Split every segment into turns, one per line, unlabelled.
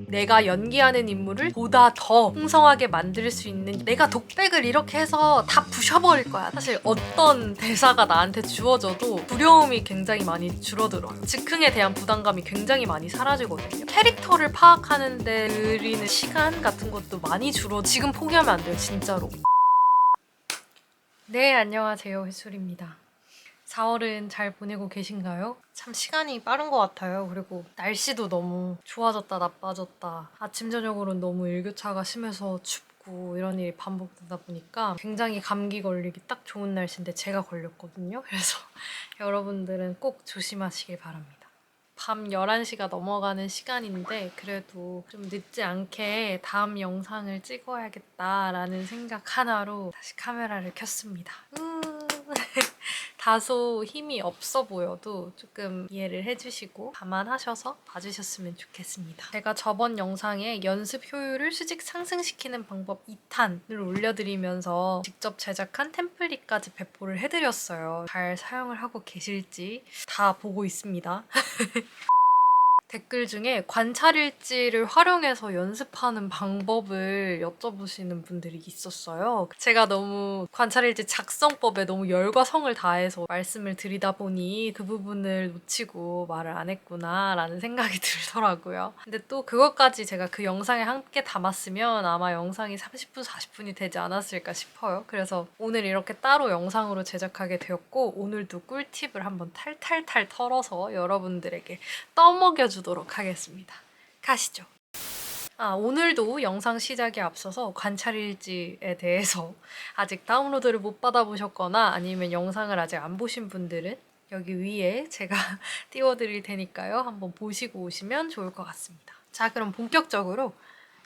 내가 연기하는 인물을 보다 더 풍성하게 만들 수 있는, 내가 독백을 이렇게 해서 다 부셔버릴 거야. 사실 어떤 대사가 나한테 주어져도 두려움이 굉장히 많이 줄어들어요. 즉흥에 대한 부담감이 굉장히 많이 사라지거든요. 캐릭터를 파악하는 데 들이는 시간 같은 것도 많이 지금 포기하면 안 돼요, 진짜로. 네, 안녕하세요, 햇술입니다. 4월은 잘 보내고 계신가요? 참 시간이 빠른 것 같아요. 그리고 날씨도 너무 좋아졌다 나빠졌다, 아침 저녁으로는 너무 일교차가 심해서 춥고 이런 일이 반복되다 보니까 굉장히 감기 걸리기 딱 좋은 날씨인데 제가 걸렸거든요. 그래서 여러분들은 꼭 조심하시길 바랍니다. 밤 11시가 넘어가는 시간인데 그래도 좀 늦지 않게 다음 영상을 찍어야겠다라는 생각 하나로 다시 카메라를 켰습니다. 다소 힘이 없어 보여도 조금 이해를 해주시고 감안하셔서 봐주셨으면 좋겠습니다. 제가 저번 영상에 연습 효율을 수직 상승시키는 방법 2탄을 올려드리면서 직접 제작한 템플릿까지 배포를 해드렸어요. 잘 사용을 하고 계실지 다 보고 있습니다. 댓글 중에 관찰일지를 활용해서 연습하는 방법을 여쭤보시는 분들이 있었어요. 제가 너무 관찰일지 작성법에 너무 열과 성을 다해서 말씀을 드리다 보니 그 부분을 놓치고 말을 안 했구나 라는 생각이 들더라고요. 근데 또 그것까지 제가 그 영상에 함께 담았으면 아마 영상이 30분, 40분이 되지 않았을까 싶어요. 그래서 오늘 이렇게 따로 영상으로 제작하게 되었고, 오늘도 꿀팁을 한번 탈탈탈 털어서 여러분들에게 떠먹여주도록 하겠습니다. 가시죠. 오늘도 영상 시작에 앞서서 관찰일지에 대해서 아직 다운로드를 못 받아보셨거나 아니면 영상을 아직 안 보신 분들은 여기 위에 제가 띄워드릴 테니까요. 한번 보시고 오시면 좋을 것 같습니다. 자, 그럼 본격적으로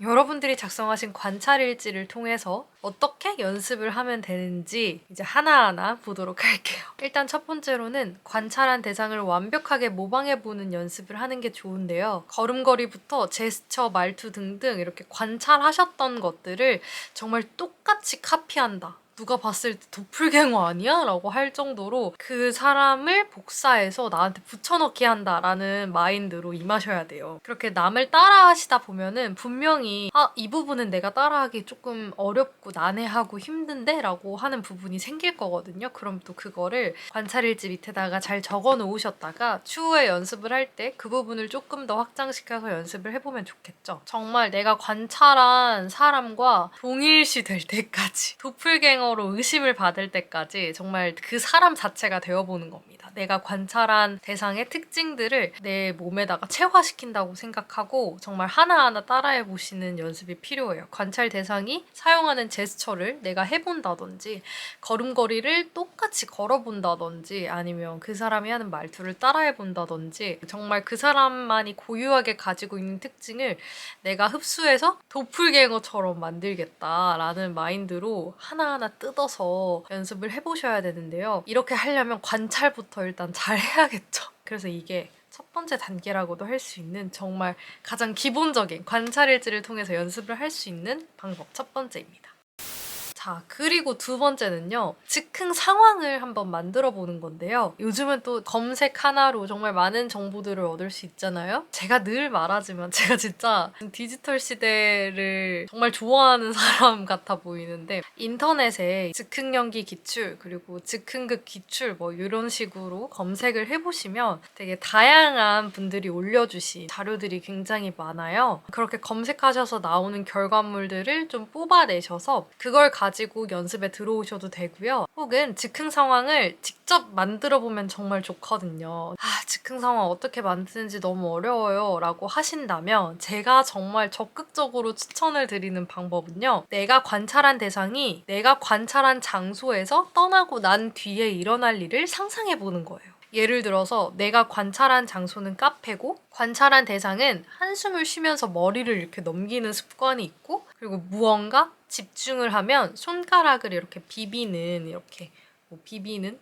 여러분들이 작성하신 관찰일지를 통해서 어떻게 연습을 하면 되는지 이제 하나하나 보도록 할게요. 일단 첫 번째로는 관찰한 대상을 완벽하게 모방해보는 연습을 하는 게 좋은데요. 걸음걸이부터 제스처, 말투 등등 이렇게 관찰하셨던 것들을 정말 똑같이 카피한다. 누가 봤을 때 도플갱어 아니야? 라고 할 정도로 그 사람을 복사해서 나한테 붙여넣기 한다라는 마인드로 임하셔야 돼요. 그렇게 남을 따라하시다 보면은 분명히 이 부분은 내가 따라하기 조금 어렵고 난해하고 힘든데? 라고 하는 부분이 생길 거거든요. 그럼 또 그거를 관찰일지 밑에다가 잘 적어 놓으셨다가 추후에 연습을 할 때 그 부분을 조금 더 확장시켜서 연습을 해보면 좋겠죠. 정말 내가 관찰한 사람과 동일시 될 때까지, 도플갱어 로 의심을 받을 때까지 정말 그 사람 자체가 되어보는 겁니다. 내가 관찰한 대상의 특징들을 내 몸에다가 체화시킨다고 생각하고 정말 하나하나 따라해보시는 연습이 필요해요. 관찰 대상이 사용하는 제스처를 내가 해본다든지, 걸음걸이를 똑같이 걸어본다든지, 아니면 그 사람이 하는 말투를 따라해본다든지, 정말 그 사람만이 고유하게 가지고 있는 특징을 내가 흡수해서 도플갱어처럼 만들겠다라는 마인드로 하나하나 뜯어서 연습을 해보셔야 되는데요. 이렇게 하려면 관찰부터 일단 잘 해야겠죠. 그래서 이게 첫 번째 단계라고도 할 수 있는 정말 가장 기본적인 관찰일지를 통해서 연습을 할 수 있는 방법 첫 번째입니다. 자, 그리고 두 번째는요. 즉흥 상황을 한번 만들어 보는 건데요. 요즘은 또 검색 하나로 정말 많은 정보들을 얻을 수 있잖아요. 제가 늘 말하지만 제가 진짜 디지털 시대를 정말 좋아하는 사람 같아 보이는데, 인터넷에 즉흥 연기 기출, 그리고 즉흥극 기출 뭐 이런 식으로 검색을 해보시면 되게 다양한 분들이 올려주신 자료들이 굉장히 많아요. 그렇게 검색하셔서 나오는 결과물들을 좀 뽑아내셔서 그걸 가지고 연습에 들어오셔도 되고요. 혹은 즉흥 상황을 직접 만들어 보면 정말 좋거든요. 즉흥 상황 어떻게 만드는지 너무 어려워요 라고 하신다면 제가 정말 적극적으로 추천을 드리는 방법은요. 내가 관찰한 대상이 내가 관찰한 장소에서 떠나고 난 뒤에 일어날 일을 상상해 보는 거예요. 예를 들어서 내가 관찰한 장소는 카페고, 관찰한 대상은 한숨을 쉬면서 머리를 이렇게 넘기는 습관이 있고, 그리고 무언가 집중을 하면 손가락을 이렇게 비비는, 이렇게 뭐 비비는?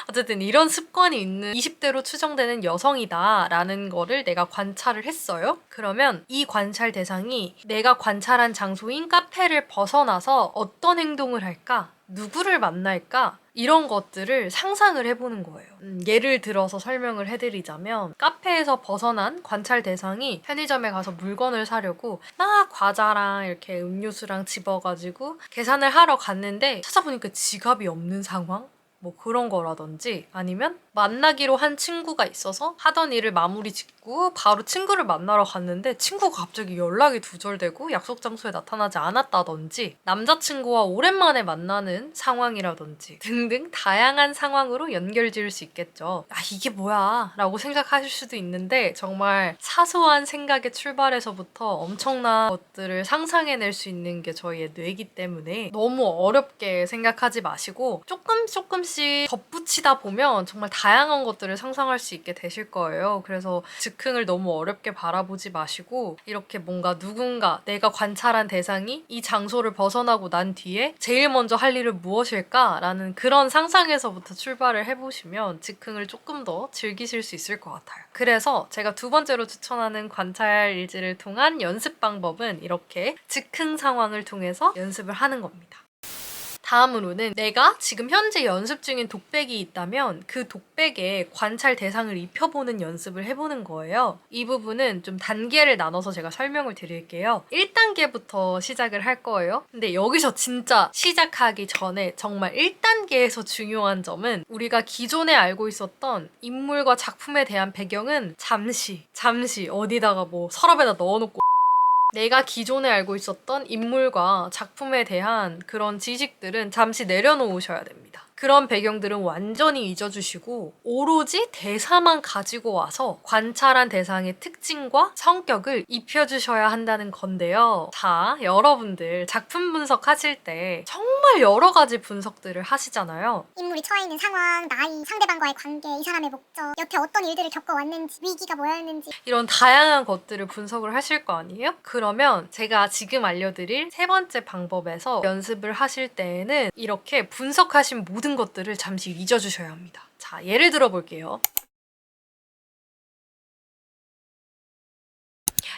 어쨌든 이런 습관이 있는 20대로 추정되는 여성이다 라는 거를 내가 관찰을 했어요. 그러면 이 관찰 대상이 내가 관찰한 장소인 카페를 벗어나서 어떤 행동을 할까? 누구를 만날까? 이런 것들을 상상을 해보는 거예요. 예를 들어서 설명을 해드리자면 카페에서 벗어난 관찰 대상이 편의점에 가서 물건을 사려고 막 과자랑 이렇게 음료수랑 집어가지고 계산을 하러 갔는데 찾아보니까 지갑이 없는 상황? 뭐 그런 거라든지 아니면 만나기로 한 친구가 있어서 하던 일을 마무리 짓고 바로 친구를 만나러 갔는데 친구가 갑자기 연락이 두절되고 약속 장소에 나타나지 않았다든지 남자친구와 오랜만에 만나는 상황이라든지 등등 다양한 상황으로 연결 지을 수 있겠죠. 아 이게 뭐야 라고 생각하실 수도 있는데 정말 사소한 생각의 출발에서부터 엄청난 것들을 상상해낼 수 있는 게 저희의 뇌이기 때문에 너무 어렵게 생각하지 마시고 조금씩 덧붙이다 보면 정말 다양한 것들을 상상할 수 있게 되실 거예요. 그래서 즉흥을 너무 어렵게 바라보지 마시고 이렇게 뭔가 누군가 내가 관찰한 대상이 이 장소를 벗어나고 난 뒤에 제일 먼저 할 일은 무엇일까라는 그런 상상에서부터 출발을 해보시면 즉흥을 조금 더 즐기실 수 있을 것 같아요. 그래서 제가 두 번째로 추천하는 관찰 일지를 통한 연습 방법은 이렇게 즉흥 상황을 통해서 연습을 하는 겁니다. 다음으로는 내가 지금 현재 연습 중인 독백이 있다면 그 독백에 관찰 대상을 입혀보는 연습을 해보는 거예요. 이 부분은 좀 단계를 나눠서 제가 설명을 드릴게요. 1단계부터 시작을 할 거예요. 근데 여기서 진짜 시작하기 전에 정말 1단계에서 중요한 점은 우리가 기존에 알고 있었던 인물과 작품에 대한 배경은 잠시 어디다가 뭐 서랍에다 넣어놓고 내가 기존에 알고 있었던 인물과 작품에 대한 그런 지식들은 잠시 내려놓으셔야 됩니다. 그런 배경들은 완전히 잊어주시고 오로지 대사만 가지고 와서 관찰한 대상의 특징과 성격을 입혀주셔야 한다는 건데요. 자, 여러분들 작품 분석하실 때 정말 여러 가지 분석들을 하시잖아요.
인물이 처해 있는 상황, 나이, 상대방과의 관계, 이 사람의 목적, 여태 어떤 일들을 겪어왔는지, 위기가 뭐였는지
이런 다양한 것들을 분석을 하실 거 아니에요? 그러면 제가 지금 알려드릴 세 번째 방법에서 연습을 하실 때에는 이렇게 분석하신 모든 것들을 잠시 잊어주셔야 합니다. 자, 예를 들어 볼게요.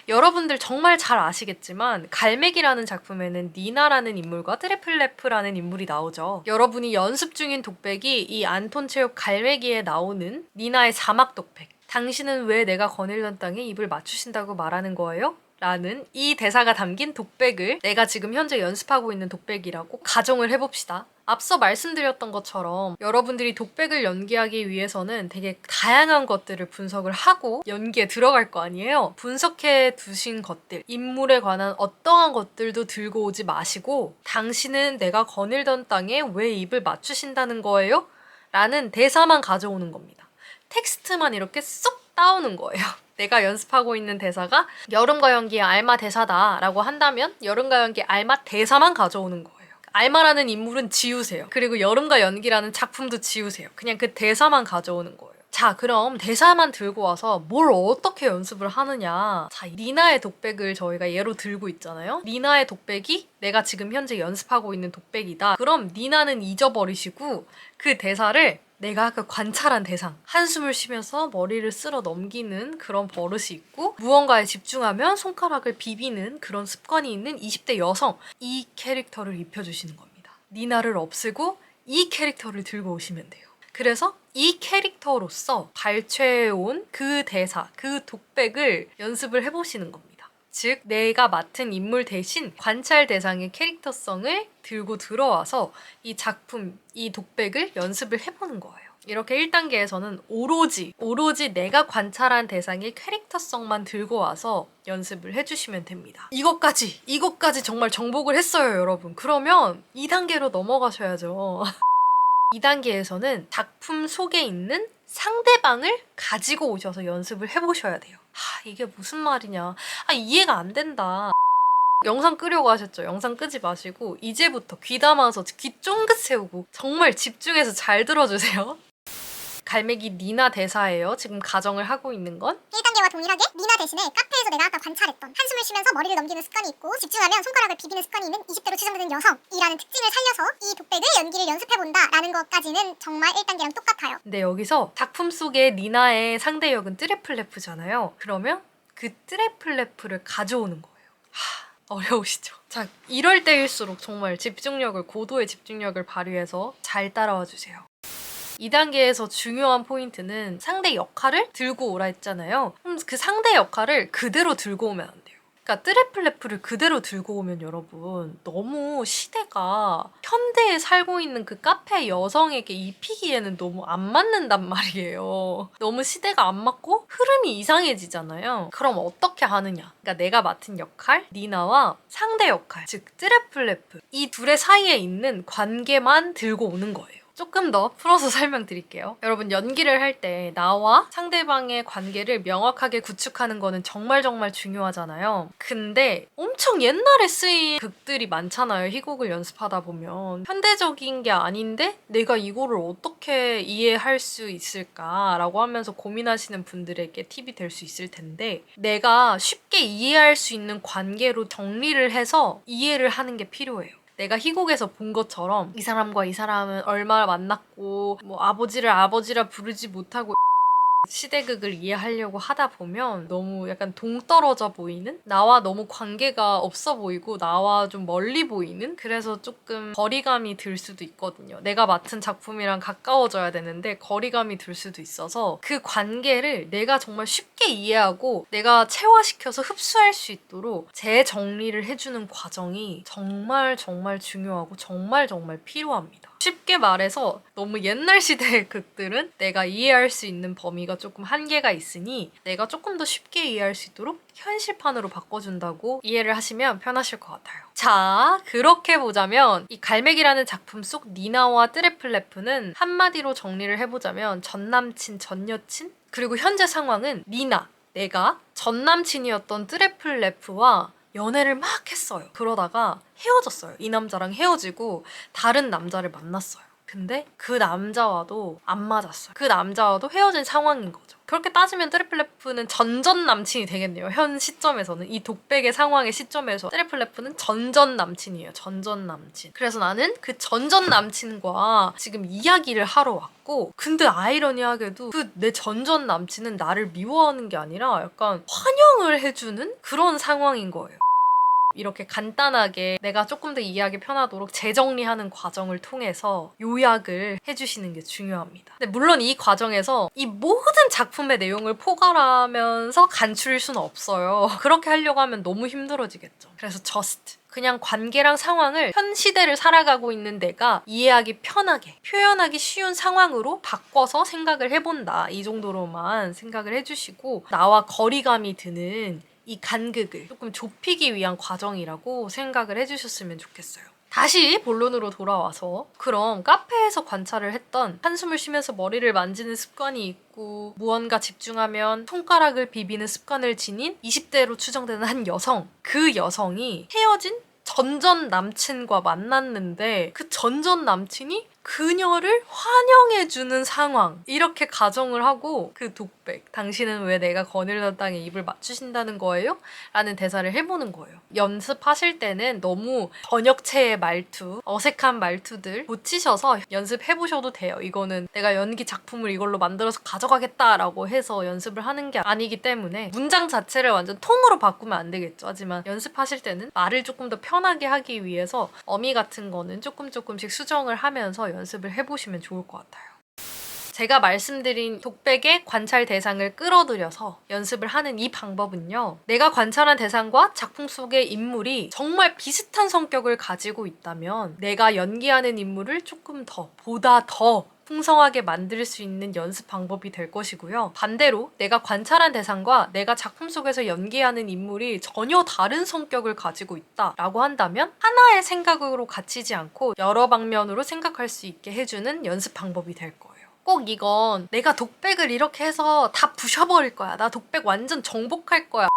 여러분들 정말 잘 아시겠지만 갈매기라는 작품에는 니나라는 인물과 트레플레프라는 인물이 나오죠. 여러분이 연습 중인 독백이 이 안톤 체홉 갈매기에 나오는 니나의 사막 독백. 당신은 왜 내가 거닐던 땅에 입을 맞추신다고 말하는 거예요? 라는 이 대사가 담긴 독백을 내가 지금 현재 연습하고 있는 독백이라고 가정을 해봅시다. 앞서 말씀드렸던 것처럼 여러분들이 독백을 연기하기 위해서는 되게 다양한 것들을 분석을 하고 연기에 들어갈 거 아니에요? 분석해 두신 것들, 인물에 관한 어떠한 것들도 들고 오지 마시고 당신은 내가 거닐던 땅에 왜 입을 맞추신다는 거예요? 라는 대사만 가져오는 겁니다. 텍스트만 이렇게 쏙 따오는 거예요. 내가 연습하고 있는 대사가 여름과 연기의 알마 대사다라고 한다면 여름과 연기의 알마 대사만 가져오는 거예요. 알마라는 인물은 지우세요. 그리고 여름과 연기라는 작품도 지우세요. 그냥 그 대사만 가져오는 거예요. 자, 그럼 대사만 들고 와서 뭘 어떻게 연습을 하느냐. 자, 리나의 독백을 저희가 예로 들고 있잖아요. 리나의 독백이 내가 지금 현재 연습하고 있는 독백이다. 그럼 리나는 잊어버리시고 그 대사를 내가 아까 관찰한 대상, 한숨을 쉬면서 머리를 쓸어 넘기는 그런 버릇이 있고 무언가에 집중하면 손가락을 비비는 그런 습관이 있는 20대 여성, 이 캐릭터를 입혀주시는 겁니다. 니나를 없애고 이 캐릭터를 들고 오시면 돼요. 그래서 이 캐릭터로서 발췌해온 그 대사, 그 독백을 연습을 해보시는 겁니다. 즉 내가 맡은 인물 대신 관찰 대상의 캐릭터성을 들고 들어와서 이 작품, 이 독백을 연습을 해보는 거예요. 이렇게 1단계에서는 오로지 내가 관찰한 대상의 캐릭터성만 들고 와서 연습을 해주시면 됩니다. 이것까지 정말 정복을 했어요, 여러분. 그러면 2단계로 넘어가셔야죠. 2단계에서는 작품 속에 있는 상대방을 가지고 오셔서 연습을 해보셔야 돼요. 이게 무슨 말이냐. 이해가 안 된다. 영상 끄려고 하셨죠? 영상 끄지 마시고 이제부터 귀담아서 귀 쫑긋 세우고 정말 집중해서 잘 들어주세요. 갈매기 니나 대사예요. 지금 가정을 하고 있는 건
1단계와 동일하게 니나 대신에 카페에서 내가 아까 관찰했던 한숨을 쉬면서 머리를 넘기는 습관이 있고 집중하면 손가락을 비비는 습관이 있는 20대로 추정되는 여성이라는 특징을 살려서 이 독백을 연기를 연습해본다 라는 것까지는 정말 1단계랑 똑같아요.
근데 여기서 작품 속의 니나의 상대 역은 트레플레프잖아요. 그러면 그 트레플레프를 가져오는 거예요. 어려우시죠? 자, 이럴 때일수록 정말 고도의 집중력을 발휘해서 잘 따라와 주세요. 2단계에서 중요한 포인트는 상대 역할을 들고 오라 했잖아요. 그럼 그 상대 역할을 그대로 들고 오면 안 돼요. 그러니까 뜨레플레프를 그대로 들고 오면 여러분 너무 시대가 현대에 살고 있는 그 카페 여성에게 입히기에는 너무 안 맞는단 말이에요. 너무 시대가 안 맞고 흐름이 이상해지잖아요. 그럼 어떻게 하느냐? 그러니까 내가 맡은 역할, 니나와 상대 역할, 즉 뜨레플레프 이 둘의 사이에 있는 관계만 들고 오는 거예요. 조금 더 풀어서 설명드릴게요. 여러분 연기를 할 때 나와 상대방의 관계를 명확하게 구축하는 거는 정말 중요하잖아요. 근데 엄청 옛날에 쓰인 극들이 많잖아요. 희곡을 연습하다 보면. 현대적인 게 아닌데 내가 이거를 어떻게 이해할 수 있을까라고 하면서 고민하시는 분들에게 팁이 될 수 있을 텐데 내가 쉽게 이해할 수 있는 관계로 정리를 해서 이해를 하는 게 필요해요. 내가 희곡에서 본 것처럼 이 사람과 이 사람은 얼마나 만났고 뭐 아버지를 아버지라 부르지 못하고 시대극을 이해하려고 하다 보면 너무 약간 동떨어져 보이는? 나와 너무 관계가 없어 보이고 나와 좀 멀리 보이는? 그래서 조금 거리감이 들 수도 있거든요. 내가 맡은 작품이랑 가까워져야 되는데 거리감이 들 수도 있어서 그 관계를 내가 정말 쉽게 이해하고 내가 체화시켜서 흡수할 수 있도록 재정리를 해주는 과정이 정말 중요하고 정말 필요합니다. 쉽게 말해서 너무 옛날 시대의 극들은 내가 이해할 수 있는 범위가 조금 한계가 있으니 내가 조금 더 쉽게 이해할 수 있도록 현실판으로 바꿔준다고 이해를 하시면 편하실 것 같아요. 자, 그렇게 보자면 이 갈매기라는 작품 속 니나와 뜨레플레프는 한마디로 정리를 해보자면 전남친, 전여친 그리고 현재 상황은 니나, 내가 전남친이었던 뜨레플레프와 연애를 막 했어요. 그러다가 헤어졌어요. 이 남자랑 헤어지고 다른 남자를 만났어요. 근데 그 남자와도 안 맞았어요. 그 남자와도 헤어진 상황인 거죠. 그렇게 따지면 뜨레플레프는 전전 남친이 되겠네요. 현 시점에서는 이 독백의 상황의 시점에서 뜨레플레프는 전전 남친이에요. 전전 남친. 그래서 나는 그 전전 남친과 지금 이야기를 하러 왔고 근데 아이러니하게도 그 내 전전 남친은 나를 미워하는 게 아니라 약간 환영을 해주는 그런 상황인 거예요. 이렇게 간단하게 내가 조금 더 이해하기 편하도록 재정리하는 과정을 통해서 요약을 해주시는 게 중요합니다. 근데 물론 이 과정에서 이 모든 작품의 내용을 포괄하면서 간추릴 수는 없어요. 그렇게 하려고 하면 너무 힘들어지겠죠. 그래서 just 그냥 관계랑 상황을 현 시대를 살아가고 있는 내가 이해하기 편하게 표현하기 쉬운 상황으로 바꿔서 생각을 해본다. 이 정도로만 생각을 해주시고 나와 거리감이 드는 이 간극을 조금 좁히기 위한 과정이라고 생각을 해주셨으면 좋겠어요. 다시 본론으로 돌아와서 그럼 카페에서 관찰을 했던 한숨을 쉬면서 머리를 만지는 습관이 있고 무언가 집중하면 손가락을 비비는 습관을 지닌 20대로 추정되는 한 여성 그 여성이 헤어진 전전 남친과 만났는데 그 전전 남친이 그녀를 환영해주는 상황 이렇게 가정을 하고 그 독백 당신은 왜 내가 거닐던 땅에 입을 맞추신다는 거예요? 라는 대사를 해보는 거예요. 연습하실 때는 너무 번역체의 말투 어색한 말투들 고치셔서 연습해보셔도 돼요. 이거는 내가 연기 작품을 이걸로 만들어서 가져가겠다라고 해서 연습을 하는 게 아니기 때문에 문장 자체를 완전 통으로 바꾸면 안 되겠죠. 하지만 연습하실 때는 말을 조금 더 편하게 하기 위해서 어미 같은 거는 조금씩 수정을 하면서 연습을 해보시면 좋을 것 같아요. 제가 말씀드린 독백의 관찰 대상을 끌어들여서 연습을 하는 이 방법은요. 내가 관찰한 대상과 작품 속의 인물이 정말 비슷한 성격을 가지고 있다면 내가 연기하는 인물을 조금 더 보다 더 풍성하게 만들 수 있는 연습 방법이 될 것이고요. 반대로 내가 관찰한 대상과 내가 작품 속에서 연기하는 인물이 전혀 다른 성격을 가지고 있다라고 한다면 하나의 생각으로 갇히지 않고 여러 방면으로 생각할 수 있게 해주는 연습 방법이 될 거예요. 꼭 이건 내가 독백을 이렇게 해서 다 부셔버릴 거야. 나 독백 완전 정복할 거야.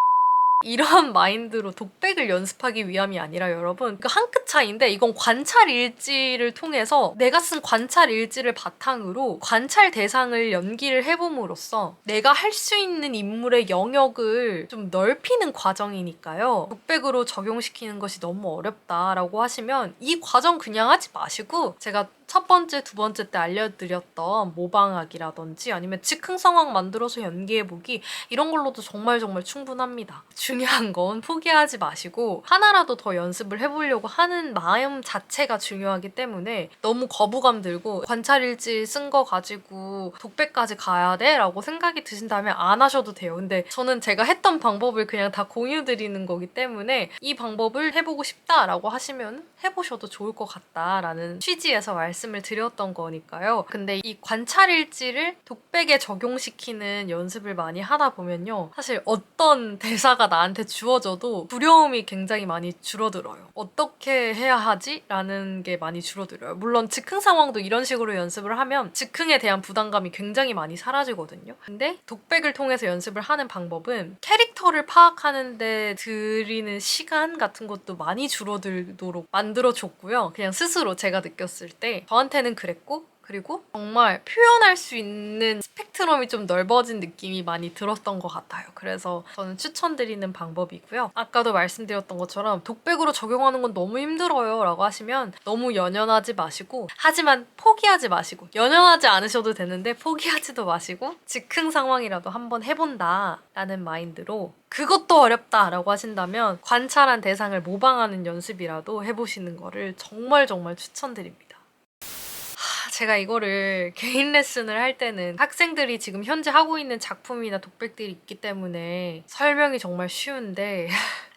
이런 마인드로 독백을 연습하기 위함이 아니라 여러분 그 한 끗 차이인데 이건 관찰 일지를 통해서 내가 쓴 관찰 일지를 바탕으로 관찰 대상을 연기를 해봄으로써 내가 할 수 있는 인물의 영역을 좀 넓히는 과정이니까요. 독백으로 적용시키는 것이 너무 어렵다라고 하시면 이 과정 그냥 하지 마시고 제가 첫 번째, 두 번째 때 알려드렸던 모방학이라든지 아니면 즉흥 상황 만들어서 연기해보기 이런 걸로도 정말 충분합니다. 중요한 건 포기하지 마시고 하나라도 더 연습을 해보려고 하는 마음 자체가 중요하기 때문에 너무 거부감 들고 관찰일지 쓴 거 가지고 독백까지 가야 돼? 라고 생각이 드신다면 안 하셔도 돼요. 근데 저는 제가 했던 방법을 그냥 다 공유드리는 거기 때문에 이 방법을 해보고 싶다라고 하시면 해보셔도 좋을 것 같다라는 취지에서 말씀을 드렸던 거니까요. 근데 이 관찰일지를 독백에 적용시키는 연습을 많이 하다 보면요. 사실 어떤 대사가 나한테 주어져도 두려움이 굉장히 많이 줄어들어요. 어떻게 해야 하지? 라는 게 많이 줄어들어요. 물론 즉흥 상황도 이런 식으로 연습을 하면 즉흥에 대한 부담감이 굉장히 많이 사라지거든요. 근데 독백을 통해서 연습을 하는 방법은 캐릭터를 파악하는데 들이는 시간 같은 것도 많이 줄어들도록 만들어줬고요. 그냥 스스로 제가 느꼈을 때 저한테는 그랬고 그리고 정말 표현할 수 있는 스펙트럼이 좀 넓어진 느낌이 많이 들었던 것 같아요. 그래서 저는 추천드리는 방법이고요. 아까도 말씀드렸던 것처럼 독백으로 적용하는 건 너무 힘들어요 라고 하시면 너무 연연하지 마시고 하지만 포기하지 마시고 연연하지 않으셔도 되는데 포기하지도 마시고 즉흥 상황이라도 한번 해본다 라는 마인드로 그것도 어렵다 라고 하신다면 관찰한 대상을 모방하는 연습이라도 해보시는 거를 정말 추천드립니다. 제가 이거를 개인 레슨을 할 때는 학생들이 지금 현재 하고 있는 작품이나 독백들이 있기 때문에 설명이 정말 쉬운데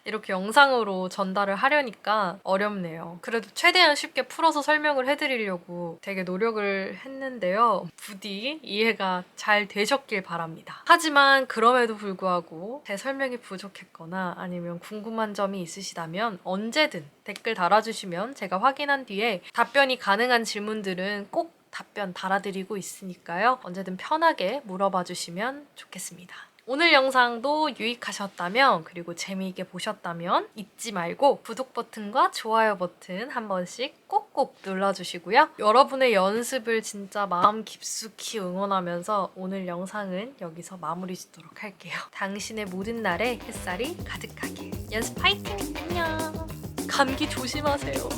이렇게 영상으로 전달을 하려니까 어렵네요. 그래도 최대한 쉽게 풀어서 설명을 해드리려고 되게 노력을 했는데요. 부디 이해가 잘 되셨길 바랍니다. 하지만 그럼에도 불구하고 제 설명이 부족했거나 아니면 궁금한 점이 있으시다면 언제든 댓글 달아주시면 제가 확인한 뒤에 답변이 가능한 질문들은 꼭 답변 달아드리고 있으니까요. 언제든 편하게 물어봐 주시면 좋겠습니다. 오늘 영상도 유익하셨다면 그리고 재미있게 보셨다면 잊지 말고 구독 버튼과 좋아요 버튼 한 번씩 꼭꼭 눌러주시고요. 여러분의 연습을 진짜 마음 깊숙이 응원하면서 오늘 영상은 여기서 마무리 짓도록 할게요. 당신의 모든 날에 햇살이 가득하길. 연습 파이팅! 안녕! 감기 조심하세요.